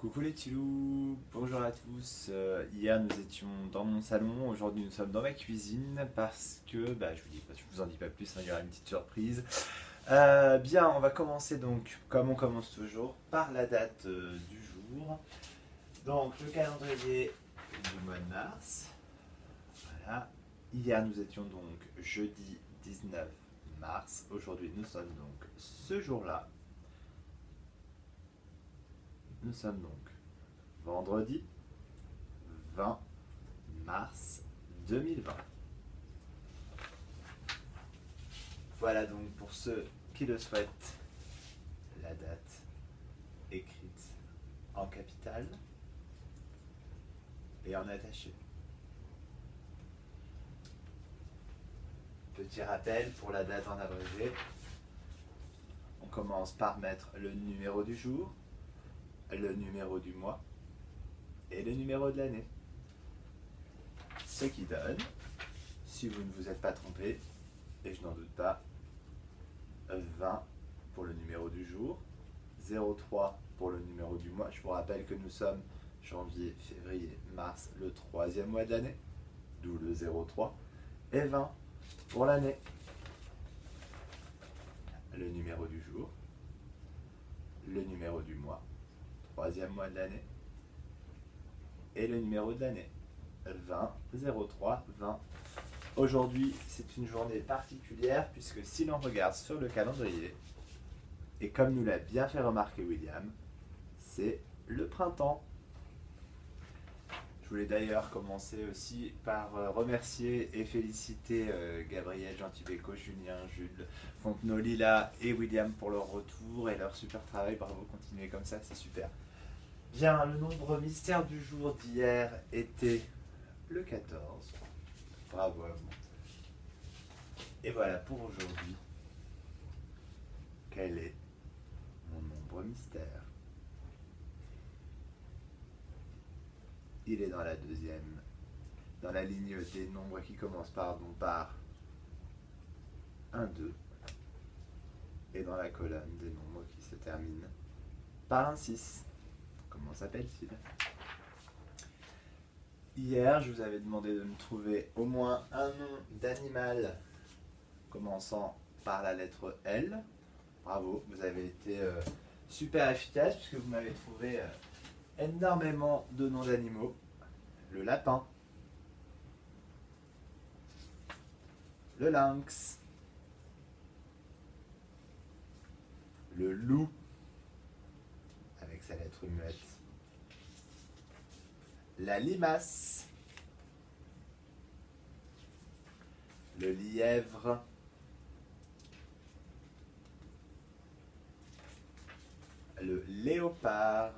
Coucou les petits loups, bonjour à tous. Hier nous étions dans mon salon, aujourd'hui nous sommes dans ma cuisine parce que, je vous en dis pas plus, hein, il y aura une petite surprise. Bien, on va commencer donc, comme on commence toujours, par la date du jour. Donc le calendrier du mois de mars. Voilà. Hier nous étions donc jeudi 19 mars. Aujourd'hui nous sommes donc ce jour-là. Nous sommes donc vendredi 20 mars 2020. Voilà donc pour ceux qui le souhaitent, la date écrite en capitale et en attaché. Petit rappel pour la date en abrégé. On commence par mettre le numéro du jour, le numéro du mois et le numéro de l'année. Ce qui donne, si vous ne vous êtes pas trompé, et je n'en doute pas, 20 pour le numéro du jour, 03 pour le numéro du mois. Je vous rappelle que nous sommes janvier, février, mars, le troisième mois de l'année, d'où le 03, et 20 pour l'année. Le numéro du jour, le numéro du mois, troisième mois de l'année, et le numéro de l'année, 20, 03, 20. Aujourd'hui, c'est une journée particulière puisque si l'on regarde sur le calendrier, et comme nous l'a bien fait remarquer William, c'est le printemps. Je voulais d'ailleurs commencer aussi par remercier et féliciter Gabriel, Gentibeco, Julien, Jules, Fontenot, Lila et William pour leur retour et leur super travail. Bravo, continuez comme ça, c'est super. Bien, le nombre mystère du jour d'hier était le 14. Bravo à vous. Et voilà pour aujourd'hui. Quel est mon nombre mystère? Il est dans la deuxième, dans la ligne des nombres qui commencent par 1, 2, et dans la colonne des nombres qui se terminent par un 6. Comment s'appelle-t-il? Hier, je vous avais demandé de me trouver au moins un nom d'animal commençant par la lettre L. Bravo, vous avez été super efficace puisque vous m'avez trouvé énormément de noms d'animaux. Le lapin, le lynx, le loup avec sa lettre muette, la limace, le lièvre, le léopard,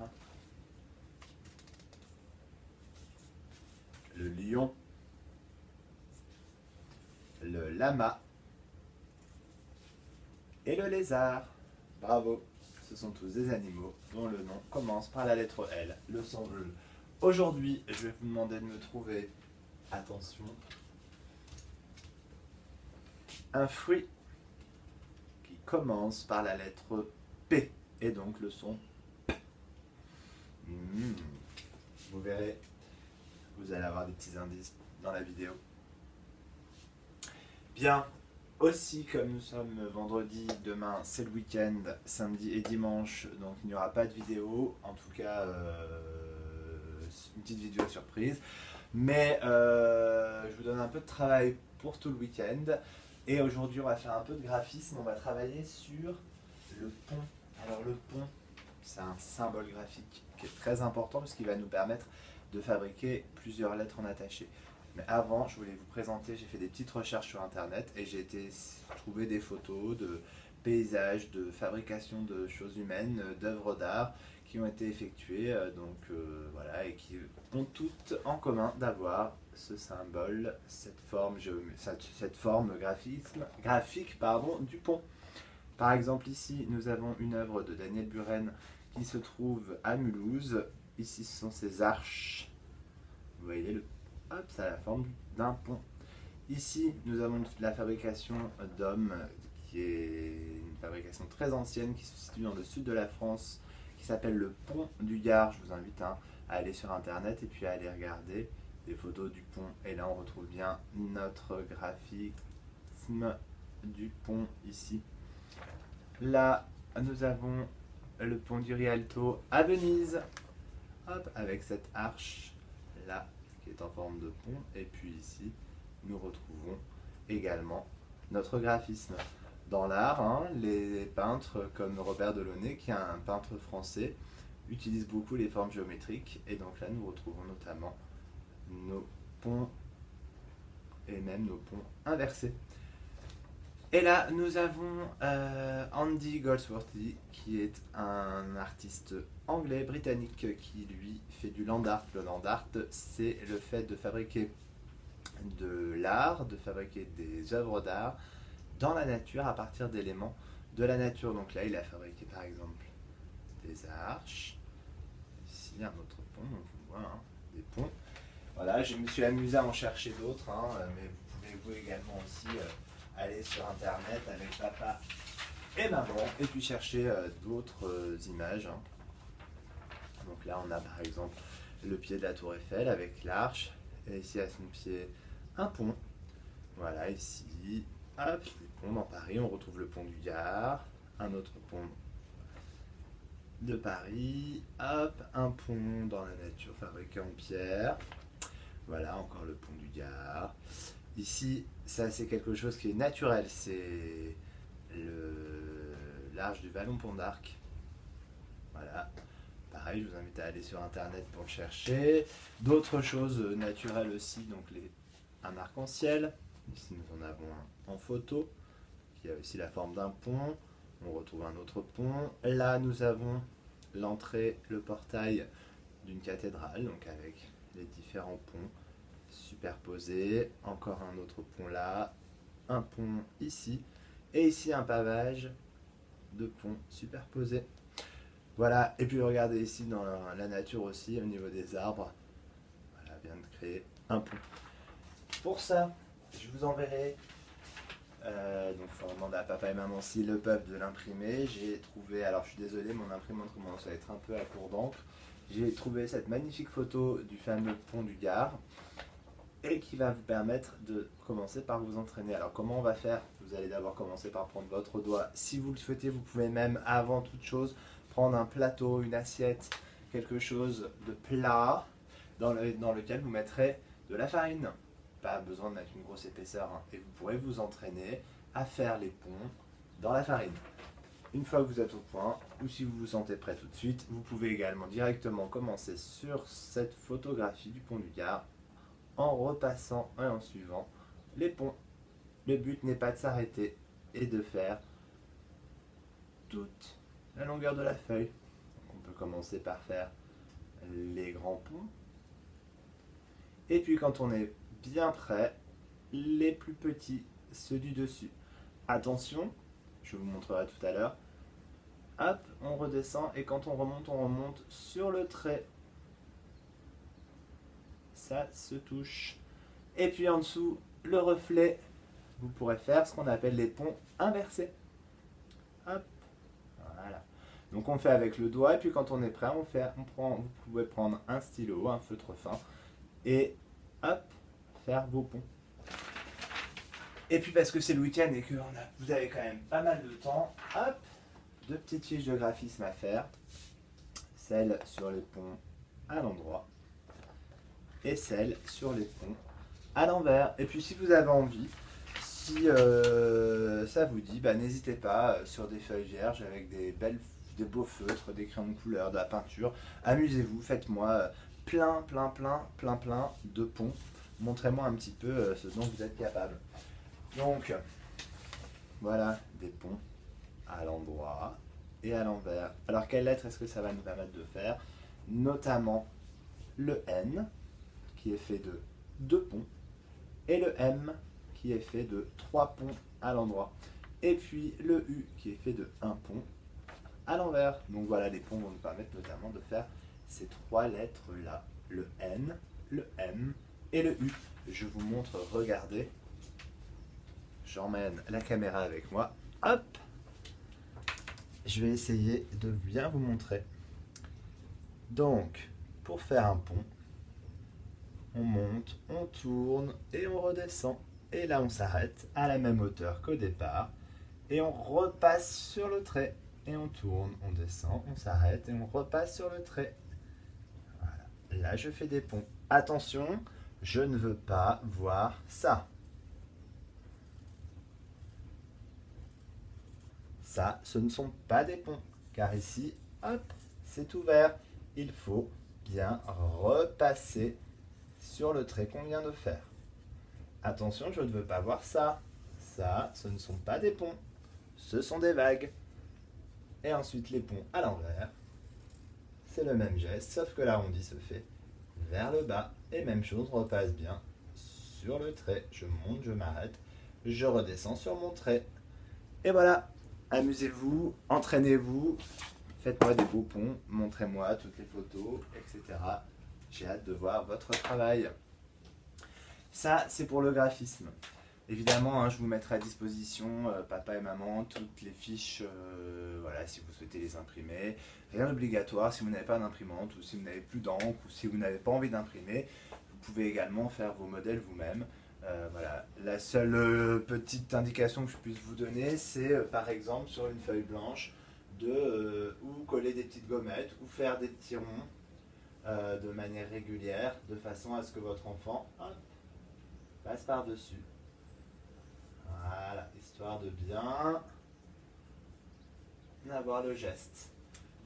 le lion, le lama et le lézard. Bravo, ce sont tous des animaux dont le nom commence par la lettre L, le son bleu. Aujourd'hui, je vais vous demander de me trouver, attention, un fruit qui commence par la lettre P et donc le son P. Vous verrez, vous allez avoir des petits indices dans la vidéo. Bien, aussi comme nous sommes vendredi, demain c'est le week-end, samedi et dimanche, donc il n'y aura pas de vidéo, en tout cas une petite vidéo surprise. Mais je vous donne un peu de travail pour tout le week-end. Et aujourd'hui on va faire un peu de graphisme, on va travailler sur le pont. Alors le pont, c'est un symbole graphique qui est très important parce qu'il va nous permettre de fabriquer plusieurs lettres en attaché. Mais avant, je voulais vous présenter, j'ai fait des petites recherches sur internet et j'ai été trouver des photos de paysages, de fabrication de choses humaines, d'œuvres d'art qui ont été effectuées, voilà, et qui ont toutes en commun d'avoir ce symbole, cette forme graphique du pont. Par exemple, ici, nous avons une œuvre de Daniel Buren qui se trouve à Mulhouse. Ici, ce sont ces arches. Vous voyez, ça a la forme d'un pont. Ici, nous avons la fabrication d'hommes, qui est une fabrication très ancienne, qui se situe dans le sud de la France, qui s'appelle le pont du Gard. Je vous invite invite à aller sur internet et puis à aller regarder des photos du pont. Et là on retrouve bien notre graphisme du pont ici. Là nous avons le pont du Rialto à Venise, hop, avec cette arche là qui est en forme de pont. Et puis ici nous retrouvons également notre graphisme. Dans l'art, hein, les peintres comme Robert Delaunay, qui est un peintre français, utilisent beaucoup les formes géométriques. Et donc là, nous retrouvons notamment nos ponts et même nos ponts inversés. Et là, nous avons Andy Goldsworthy, qui est un artiste anglais, britannique, qui lui fait du land art. Le land art, c'est le fait de fabriquer de l'art, de fabriquer des œuvres d'art dans la nature à partir d'éléments de la nature. Donc là, il a fabriqué par exemple des arches. Ici, un autre pont, donc on voit hein, des ponts. Voilà, je me suis amusé à en chercher d'autres, hein, mais vous pouvez vous également aussi aller sur internet avec papa et maman et puis chercher d'autres images. Hein. Donc là, on a par exemple le pied de la tour Eiffel avec l'arche, et ici à son pied, un pont. Voilà, ici, hop, des ponts dans Paris, on retrouve le pont du Gard, un autre pont de Paris, hop, un pont dans la nature fabriqué en pierre. Voilà, encore le pont du Gard. Ici, ça c'est quelque chose qui est naturel, c'est l'arche du Vallon-Pont d'Arc. Voilà. Pareil, je vous invite à aller sur internet pour le chercher. D'autres choses naturelles aussi, donc un arc-en-ciel. Ici nous en avons un en photo, qui a aussi la forme d'un pont. On retrouve un autre pont. Là nous avons l'entrée, le portail d'une cathédrale, donc avec les différents ponts superposés. Encore un autre pont là, un pont ici, et ici un pavage de ponts superposés. Voilà, et puis regardez ici dans la nature aussi, au niveau des arbres, voilà, vient de créer un pont. Pour ça, je vous enverrai, donc il faut demander à papa et maman s'ils le peuvent de l'imprimer. J'ai trouvé, alors je suis désolé, mon imprimante commence à être un peu à court d'encre. J'ai trouvé cette magnifique photo du fameux pont du Gard et qui va vous permettre de commencer par vous entraîner. Alors comment on va faire? Vous allez d'abord commencer par prendre votre doigt. Si vous le souhaitez, vous pouvez même, avant toute chose, prendre un plateau, une assiette, quelque chose de plat dans lequel vous mettrez de la farine. Pas besoin de mettre une grosse épaisseur, hein. Et vous pourrez vous entraîner à faire les ponts dans la farine. Une fois que vous êtes au point, ou si vous vous sentez prêt tout de suite, vous pouvez également directement commencer sur cette photographie du pont du Gard en repassant et en suivant les ponts. Le but n'est pas de s'arrêter et de faire toute la longueur de la feuille. Donc on peut commencer par faire les grands ponts. Et puis quand on est bien prêt, les plus petits, ceux du dessus. Attention, je vous montrerai tout à l'heure. Hop, on redescend et quand on remonte sur le trait. Ça se touche. Et puis en dessous, le reflet, vous pourrez faire ce qu'on appelle les ponts inversés. Hop, voilà. Donc on fait avec le doigt et puis quand on est prêt, vous pouvez prendre un stylo, un feutre fin et hop, faire vos ponts. Et puis parce que c'est le week-end et que vous avez quand même pas mal de temps, hop, 2 petites fiches de graphisme à faire. Celle sur les ponts à l'endroit et celle sur les ponts à l'envers. Et puis si vous avez envie, si ça vous dit, n'hésitez pas sur des feuilles vierges avec des beaux feutres, des crayons de couleur, de la peinture. Amusez-vous, faites-moi plein de ponts. Montrez-moi un petit peu ce dont vous êtes capable. Donc, voilà des ponts à l'endroit et à l'envers. Alors, quelle lettre est-ce que ça va nous permettre de faire? Notamment le N, qui est fait de 2 ponts, et le M, qui est fait de 3 ponts à l'endroit. Et puis le U, qui est fait de 1 pont à l'envers. Donc voilà, les ponts vont nous permettre notamment de faire ces 3 lettres-là. Le N, le M et le U. Je vous montre, regardez. J'emmène la caméra avec moi. Hop! Je vais essayer de bien vous montrer. Donc, pour faire un pont. On monte, on tourne et on redescend. Et là, on s'arrête à la même hauteur qu'au départ. Et on repasse sur le trait. Et on tourne, on descend, on s'arrête et on repasse sur le trait. Voilà. Là, je fais des ponts. Attention, je ne veux pas voir ça. Ça, ce ne sont pas des ponts. Car ici, hop, c'est ouvert. Il faut bien repasser sur le trait qu'on vient de faire. Attention, je ne veux pas voir ça. Ça, ce ne sont pas des ponts. Ce sont des vagues. Et ensuite, les ponts à l'envers. C'est le même geste, sauf que l'arrondi se fait vers le bas. Et même chose, on repasse bien sur le trait. Je monte, je m'arrête. Je redescends sur mon trait. Et voilà. Amusez-vous, entraînez-vous. Faites-moi des beaux ponts. Montrez-moi toutes les photos, etc. J'ai hâte de voir votre travail. Ça, c'est pour le graphisme. Évidemment, hein, je vous mettrai à disposition, papa et maman, toutes les fiches, voilà, si vous souhaitez les imprimer. Rien d'obligatoire si vous n'avez pas d'imprimante ou si vous n'avez plus d'encre ou si vous n'avez pas envie d'imprimer. Vous pouvez également faire vos modèles vous-même. Voilà. La seule petite indication que je puisse vous donner, c'est par exemple sur une feuille blanche, ou coller des petites gommettes ou faire des petits ronds de manière régulière, de façon à ce que votre enfant passe par-dessus. Voilà, histoire de bien avoir le geste.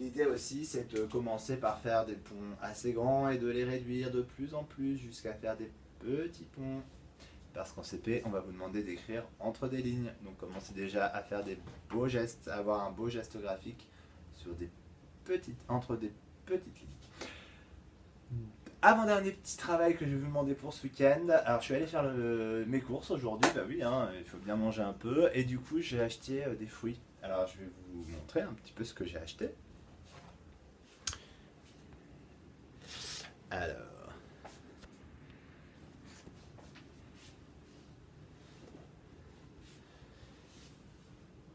L'idée aussi, c'est de commencer par faire des ponts assez grands et de les réduire de plus en plus jusqu'à faire des petits ponts. Parce qu'en CP, on va vous demander d'écrire entre des lignes. Donc commencez déjà à faire des beaux gestes, à avoir un beau geste graphique entre des petites lignes. Avant-dernier petit travail que je vais vous demander pour ce week-end. Alors je suis allé faire mes courses aujourd'hui, bah oui, hein, il faut bien manger un peu. Et du coup j'ai acheté des fruits. Alors je vais vous montrer un petit peu ce que j'ai acheté. Alors...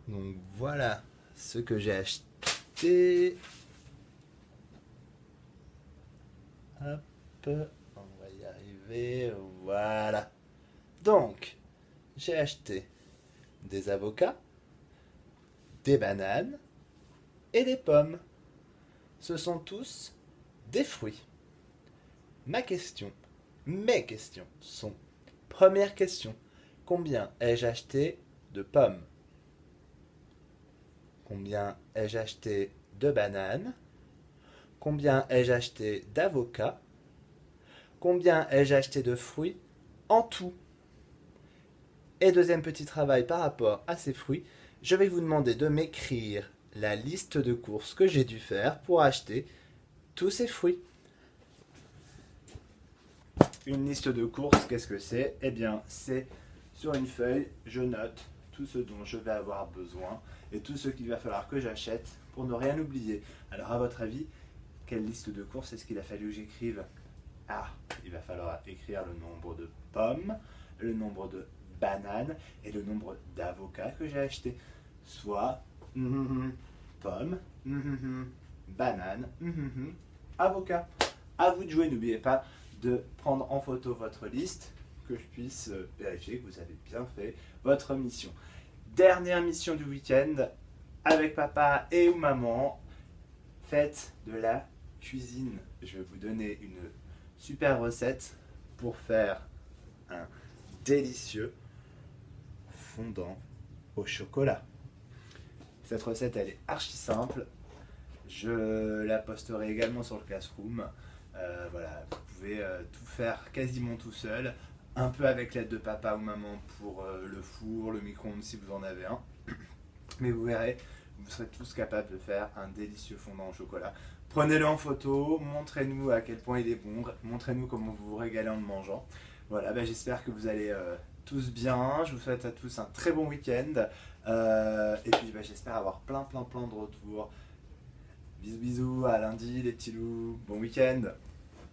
Donc voilà ce que j'ai acheté. Hop, on va y arriver, voilà. Donc, j'ai acheté des avocats, des bananes et des pommes. Ce sont tous des fruits. Mes questions sont, première question, combien ai-je acheté de pommes? Combien ai-je acheté de bananes? Combien ai-je acheté d'avocats? Combien ai-je acheté de fruits en tout? Et deuxième petit travail par rapport à ces fruits, je vais vous demander de m'écrire la liste de courses que j'ai dû faire pour acheter tous ces fruits. Une liste de courses, qu'est-ce que c'est? Eh bien, c'est sur une feuille, je note tout ce dont je vais avoir besoin et tout ce qu'il va falloir que j'achète pour ne rien oublier. Alors, à votre avis, quelle liste de courses est-ce qu'il a fallu que j'écrive? Ah, il va falloir écrire le nombre de pommes, le nombre de bananes et le nombre d'avocats que j'ai achetés. Soit pommes, bananes, avocats. À vous de jouer, n'oubliez pas de prendre en photo votre liste, que je puisse vérifier que vous avez bien fait votre mission. Dernière mission du week-end, avec papa et ou maman, faites de la cuisine. Je vais vous donner une super recette pour faire un délicieux fondant au chocolat. Cette recette, elle est archi simple. Je la posterai également sur le Classroom. Voilà, vous pouvez tout faire quasiment tout seul, un peu avec l'aide de papa ou maman pour le four, le micro-ondes si vous en avez un. Mais vous verrez, vous serez tous capables de faire un délicieux fondant au chocolat. Prenez-le en photo, montrez-nous à quel point il est bon, montrez-nous comment vous vous régalez en le mangeant. Voilà, j'espère que vous allez tous bien. Je vous souhaite à tous un très bon week-end. Et puis j'espère avoir plein de retours. Bisous, à lundi les petits loups. Bon week-end.